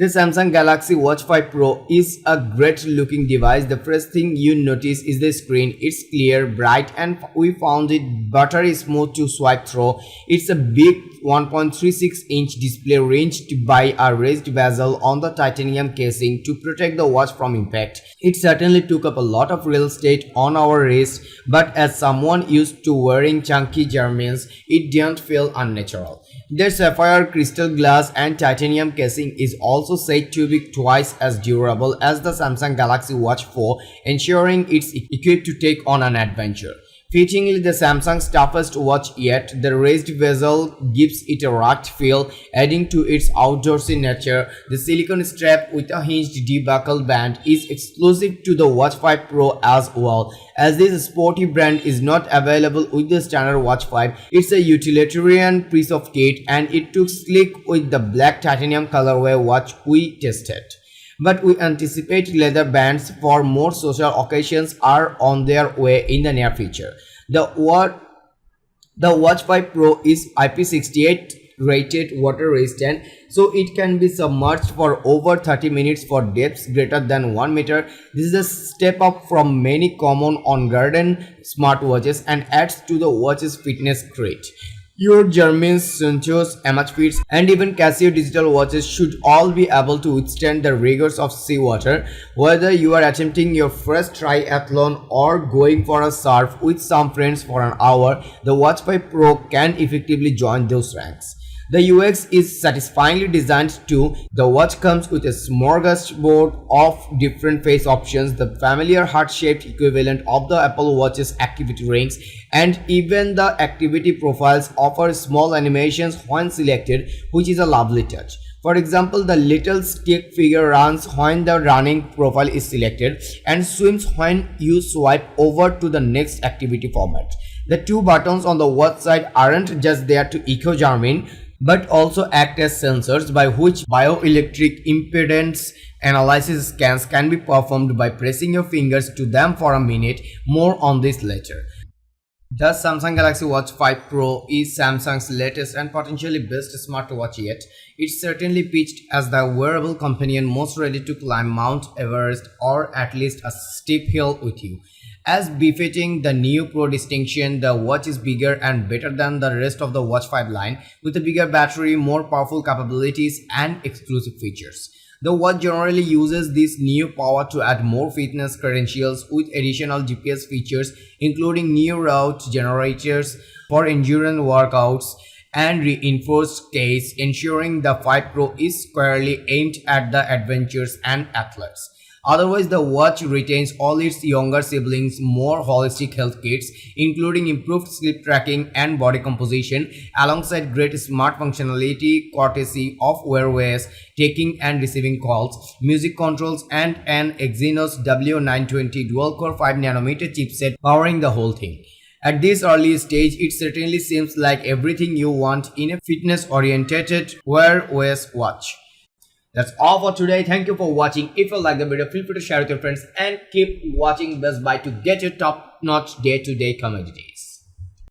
The Samsung Galaxy Watch 5 Pro is a great looking device. The first thing you notice is the screen. It's clear, bright, and we found it buttery smooth to swipe through. It's a big 1.36-inch display ranged by a raised bezel on the titanium casing to protect the watch from impact. It certainly took up a lot of real estate on our wrist, but as someone used to wearing chunky Germans, it didn't feel unnatural. Their sapphire crystal glass and titanium casing is also said to be twice as durable as the Samsung Galaxy Watch 4, ensuring it's equipped to take on an adventure. Fittingly, the Samsung's toughest watch yet, the raised bezel gives it a rugged feel, adding to its outdoorsy nature. The silicone strap with a hinged debuckle band is exclusive to the Watch 5 Pro as well. As this sporty brand is not available with the standard Watch 5, it's a utilitarian piece of kit, and it took sleek with the black titanium colorway watch we tested. But we anticipate leather bands for more social occasions are on their way in the near future. The Watch 5 Pro is IP68 rated water resistant, so it can be submerged for over 30 minutes for depths greater than 1 meter. This is a step up from many common on-garden smartwatches and adds to the watch's fitness crate. Your Germans, Sunchos, Amazfits, and even Casio digital watches should all be able to withstand the rigors of seawater. Whether you are attempting your first triathlon or going for a surf with some friends for an hour, the Watch 5 Pro can effectively join those ranks. The UX is satisfyingly designed too. The watch comes with a smorgasbord of different face options, the familiar heart-shaped equivalent of the Apple Watch's activity rings, and even the activity profiles offer small animations when selected, which is a lovely touch. For example, the little stick figure runs when the running profile is selected and swims when you swipe over to the next activity format. The two buttons on the watch side aren't just there to echo Garmin, but also act as sensors by which bioelectric impedance analysis scans can be performed by pressing your fingers to them for a minute. More on this later. The Samsung Galaxy Watch 5 Pro is Samsung's latest and potentially best smartwatch yet. It's certainly pitched as the wearable companion most ready to climb Mount Everest or at least a steep hill with you. As befitting the new Pro distinction, the watch is bigger and better than the rest of the Watch 5 line, with a bigger battery, more powerful capabilities, and exclusive features. The watch generally uses this new power to add more fitness credentials with additional GPS features, including new route generators for endurance workouts and reinforced case, ensuring the 5 Pro is squarely aimed at the adventurers and athletes. Otherwise, the watch retains all its younger siblings' more holistic health kits, including improved sleep tracking and body composition, alongside great smart functionality courtesy of Wear OS, taking and receiving calls, music controls, and an Exynos W920 dual-core 5nm chipset powering the whole thing. At this early stage, it certainly seems like everything you want in a fitness-oriented Wear OS watch. That's all for today. Thank you for watching. If you like the video, feel free to share with your friends and keep watching Best Buy to get your top-notch day-to-day commodity.